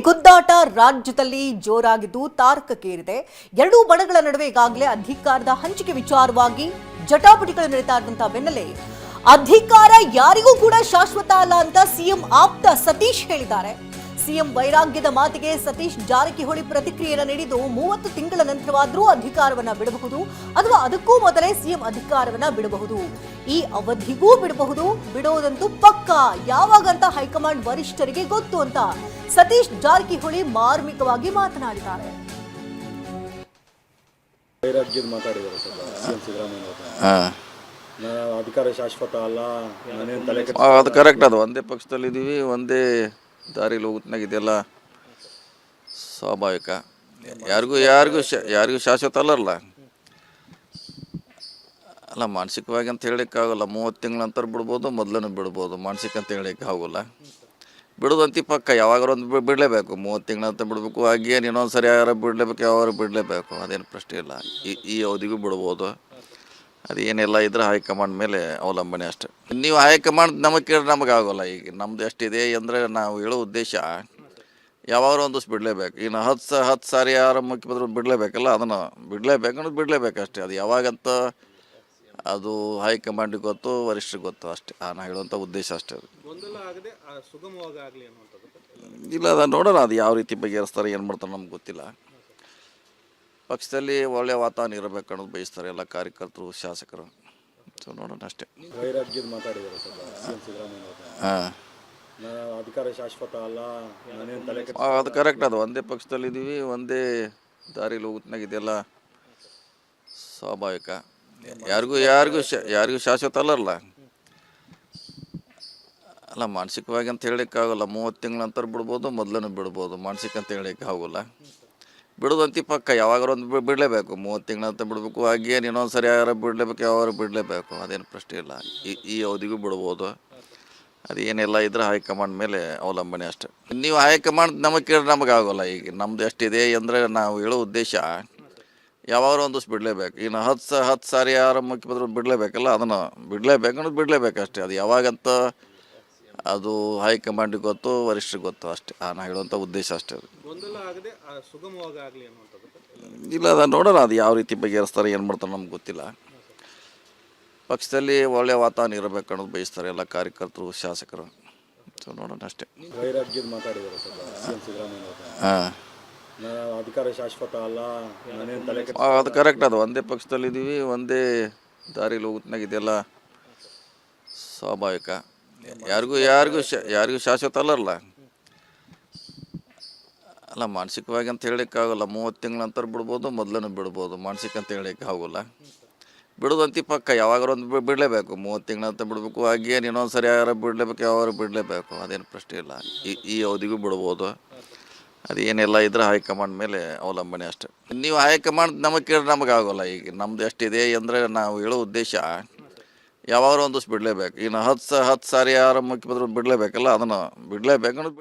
ಗುದ್ದಾಟ ರಾಜ್ಯದಲ್ಲಿ ಜೋರಾಗಿದ್ದು ತಾರಕಕ್ಕೇರಿದೆ. ಎರಡೂ ಬಣಗಳ ನಡುವೆ ಈಗಾಗಲೇ ಅಧಿಕಾರದ ಹಂಚಿಕೆ ವಿಚಾರವಾಗಿ ಜಟಾಪಟಿಗಳು ನಡೀತಾ ಇದ್ದಂತ ಬೆನ್ನಲ್ಲೇ ಅಧಿಕಾರ ಯಾರಿಗೂ ಕೂಡ ಶಾಶ್ವತ ಅಲ್ಲ ಅಂತ ಸಿಎಂ ಆಪ್ತ ಸತೀಶ್ ಹೇಳಿದ್ದಾರೆ. ಸಿಎಂ ವೈರಾಗ್ಯದ ಮಾತಿಗೆ ಸತೀಶ್ ಜಾರಕಿಹೊಳಿ ಪ್ರತಿಕ್ರಿಯೆಯನ್ನು ನೀಡಿದ್ದು 30 ತಿಂಗಳ ನಂತರವಾದರೂ ಅಧಿಕಾರವನ್ನ ಬಿಡಬಹುದು ಅಥವಾ ಅದಕ್ಕೂ ಮೊದಲೇ ಸಿಎಂ ಅಧಿಕಾರವನ್ನ ಬಿಡಬಹುದು. ಈ ಅವಧಿಗೂ ಬಿಡಬಹುದು, ಬಿಡೋದಂತೂ ಪಕ್ಕಾ, ಯಾವಾಗಂತ ಹೈಕಮಾಂಡ್ ವರಿಷ್ಠರಿಗೆ ಗೊತ್ತು ಅಂತ ಸತೀಶ್ ಜಾರಕಿಹೊಳಿ ಮಾರ್ಮಿಕವಾಗಿ ಮಾತನಾಡಿದ್ದಾರೆ. ಅಧಿಕಾರ ಶಾಶ್ವತ ಅಲ್ಲ, ಅದು ಕರೆಕ್ಟ್. ಅದು ಒಂದೇ ಪಕ್ಷದಲ್ಲಿ ಇದೀವಿ, ಒಂದೇ ದಾರಿಲಿ ಹೋಗುತ್ತನಾಗ ಇದೆಲ್ಲ ಸ್ವಾಭಾವಿಕ. ಯಾರಿಗೂ ಶಾಶ್ವತ ಅಲ್ಲ. ಅಲ್ಲ, ಮಾನಸಿಕವಾಗಿ ಅಂತ ಹೇಳೋಕ್ಕಾಗಲ್ಲ. 30 ತಿಂಗಳ ನಂತರ ಬಿಡ್ಬೋದು, ಮೊದಲೂ ಬಿಡ್ಬೋದು. ಮಾನಸಿಕ ಅಂತ ಹೇಳೋಕ್ಕೆ ಆಗೋಲ್ಲ. ಬಿಡೋದಂತಿ ಪಕ್ಕ, ಯಾವಾಗಾರ ಒಂದು ಬಿಡಲೇಬೇಕು. 30 ತಿಂಗಳ ನಂತರ ಬಿಡಬೇಕು. ಹಾಗೇನು ಇನ್ನೊಂದು ಸರಿ ಯಾರು ಬಿಡಲೇಬೇಕು, ಯಾವಾಗ ಬಿಡಲೇಬೇಕು, ಅದೇನು ಪ್ರಶ್ನೆ ಇಲ್ಲ. ಈ ಅವಧಿಗೂ ಬಿಡ್ಬೋದು. ಅದೇನೆಲ್ಲ ಇದ್ರೆ ಹೈಕಮಾಂಡ್ ಮೇಲೆ ಅವಲಂಬನೆ ಅಷ್ಟೆ. ನೀವು ಹೈಕಮಾಂಡ್ ನಮಗೆ ಕೇಳಿದ್ರೆ ನಮಗಾಗೋಲ್ಲ. ಈಗ ನಮ್ದು ಎಷ್ಟಿದೆ ಅಂದರೆ ನಾವು ಹೇಳೋ ಉದ್ದೇಶ ಯಾವಾಗ ಒಂದಷ್ಟು ಬಿಡಲೇಬೇಕು. ಇನ್ನು 10 ಸಾರಿ ಯಾರು ಮುಖ್ಯಮಂತ್ರಿ ಬಿಡಲೇಬೇಕಲ್ಲ, ಅದನ್ನು ಬಿಡಲೇಬೇಕನ್ನೋದು ಬಿಡಲೇಬೇಕಷ್ಟೇ. ಅದು ಯಾವಾಗಂತ ಅದು ಹೈಕಮಾಂಡಿಗೆ ಗೊತ್ತು, ವರಿಷ್ಠರಿಗೆ ಗೊತ್ತು ಅಷ್ಟೇ. ನಾನು ಹೇಳುವಂಥ ಉದ್ದೇಶ ಅಷ್ಟೇ. ಅದು ಇಲ್ಲ, ಅದು ನೋಡೋಣ, ಅದು ಯಾವ ರೀತಿ ಬಗೆಹರಿಸ್ತಾರೆ, ಏನು ಮಾಡ್ತಾರೆ ನಮ್ಗೆ ಗೊತ್ತಿಲ್ಲ. ಪಕ್ಷದಲ್ಲಿ ಒಳ್ಳೆಯ ವಾತಾವರಣ ಇರಬೇಕು ಅನ್ನೋದು ಬಯಸ್ತಾರೆ ಎಲ್ಲ ಕಾರ್ಯಕರ್ತರು, ಶಾಸಕರು. ಸೊ ನೋಡೋಣ ಅಷ್ಟೇ. ಹಾಂ, ಅಧಿಕಾರ ಶಾಶ್ವತ ಅಲ್ಲ, ಅದು ಕರೆಕ್ಟ್. ಅದು ಒಂದೇ ಪಕ್ಷದಲ್ಲಿ ಇದೀವಿ, ಒಂದೇ ದಾರಿಲಿ ಹೋಗುತ್ತನಾಗ ಇದೆಲ್ಲ ಸ್ವಾಭಾವಿಕ. ಯಾರಿಗೂ ಶಾಶ್ವತ ಅಲ್ಲ. ಅಲ್ಲ, ಮಾನಸಿಕವಾಗಿ ಅಂತ ಹೇಳೋಕ್ಕಾಗಲ್ಲ. 30 ತಿಂಗಳ ನಂತರ ಬಿಡ್ಬೋದು, ಮೊದಲೂ ಬಿಡ್ಬೋದು. ಮಾನಸಿಕ ಅಂತ ಹೇಳೋಕ್ಕೆ ಆಗೋಲ್ಲ. ಬಿಡೋದಂತಿ ಪಕ್ಕ, ಯಾವಾಗಾರ ಒಂದು ಬಿಡಲೇಬೇಕು. 30 ತಿಂಗಳ ನಂತರ ಬಿಡಬೇಕು. ಹಾಗೇನು ಇನ್ನೊಂದು ಸರಿ ಯಾರು ಬಿಡಲೇಬೇಕು, ಯಾವಾಗ ಬಿಡಲೇಬೇಕು, ಅದೇನು ಪ್ರಶ್ನೆ ಇಲ್ಲ. ಈ ಅವಧಿಗೂ ಬಿಡ್ಬೋದು. ಅದೇನೆಲ್ಲ ಇದ್ರೆ ಹೈಕಮಾಂಡ್ ಮೇಲೆ ಅವಲಂಬನೆ ಅಷ್ಟೆ. ನೀವು ಹೈಕಮಾಂಡ್ ನಮಗೆ ಕೇಳಿದ್ರೆ ನಮಗಾಗೋಲ್ಲ. ಈಗ ನಮ್ದು ಎಷ್ಟಿದೆ ಅಂದರೆ ನಾವು ಹೇಳೋ ಉದ್ದೇಶ ಯಾವಾಗ ಒಂದಷ್ಟು ಬಿಡಲೇಬೇಕು. ಇನ್ನು 10 ಸಾರಿ ಯಾರು ಮುಖ್ಯಮಂತ್ರಿ ಬಿಡಲೇಬೇಕಲ್ಲ, ಅದನ್ನು ಬಿಡಲೇಬೇಕನ್ನೋದು ಬಿಡಲೇಬೇಕಷ್ಟೇ. ಅದು ಯಾವಾಗಂತ ಅದು ಹೈಕಮಾಂಡಿಗೆ ಗೊತ್ತು, ವರಿಷ್ಠರಿಗೆ ಗೊತ್ತು ಅಷ್ಟೇ. ನಾನು ಹೇಳುವಂಥ ಉದ್ದೇಶ ಅಷ್ಟೇ. ಅದು ಇಲ್ಲ, ಅದು ನೋಡೋಣ, ಅದು ಯಾವ ರೀತಿ ಬಗೆಹರಿಸ್ತಾರೆ, ಏನು ಮಾಡ್ತಾರೆ ನಮ್ಗೆ ಗೊತ್ತಿಲ್ಲ. ಪಕ್ಷದಲ್ಲಿ ಒಳ್ಳೆಯ ವಾತಾವರಣ ಇರಬೇಕು ಅನ್ನೋದು ಬಯಸ್ತಾರೆ ಎಲ್ಲ ಕಾರ್ಯಕರ್ತರು, ಶಾಸಕರು. ಸೊ ನೋಡೋಣ ಅಷ್ಟೇ. ಹಾಂ, ಅಧಿಕಾರ ಶಾಶ್ವತ ಅಲ್ಲ, ಅದು ಕರೆಕ್ಟ್. ಅದು ಒಂದೇ ಪಕ್ಷದಲ್ಲಿ ಇದೀವಿ, ಒಂದೇ ದಾರಿಲಿ ಹೋಗುತ್ತನಾಗ ಇದೆಲ್ಲ ಸ್ವಾಭಾವಿಕ. ಯಾರಿಗೂ ಶಾಶ್ವತ ಅಲ್ಲ. ಅಲ್ಲ, ಮಾನಸಿಕವಾಗಿ ಅಂತ ಹೇಳೋಕ್ಕಾಗಲ್ಲ. 30 ತಿಂಗಳ ನಂತರ ಬಿಡ್ಬೋದು, ಮೊದಲೂ ಬಿಡ್ಬೋದು. ಮಾನಸಿಕ ಅಂತ ಹೇಳೋಕ್ಕೆ ಆಗೋಲ್ಲ. ಬಿಡೋದಂತಿ ಪಕ್ಕ, ಯಾವಾಗಾರ ಒಂದು ಬಿಡಲೇಬೇಕು. 30 ತಿಂಗಳ ನಂತರ ಬಿಡಬೇಕು. ಹಾಗೇನು ಇನ್ನೊಂದು ಸರಿ ಯಾರು ಬಿಡಲೇಬೇಕು, ಯಾವಾಗ ಬಿಡಲೇಬೇಕು, ಅದೇನು ಪ್ರಶ್ನೆ ಇಲ್ಲ. ಈ ಅವಧಿಗೂ ಬಿಡ್ಬೋದು. ಅದೇನೆಲ್ಲ ಇದ್ರೆ ಹೈಕಮಾಂಡ್ ಮೇಲೆ ಅವಲಂಬನೆ ಅಷ್ಟೆ. ನೀವು ಹೈಕಮಾಂಡ್ ನಮಗೆ ಕೇಳಿದ್ರೆ ನಮಗಾಗೋಲ್ಲ. ಈಗ ನಮ್ದು ಎಷ್ಟಿದೆ ಅಂದರೆ ನಾವು ಹೇಳೋ ಉದ್ದೇಶ ಯಾವಾಗ ಒಂದಷ್ಟು ಬಿಡಲೇಬೇಕು. ಇನ್ನು 10 ಸಾರಿ ಯಾರು ಮುಖ್ಯಮಂತ್ರಿ ಬಿಡಲೇಬೇಕಲ್ಲ, ಅದನ್ನು ಬಿಡಲೇಬೇಕನ್ನೋದು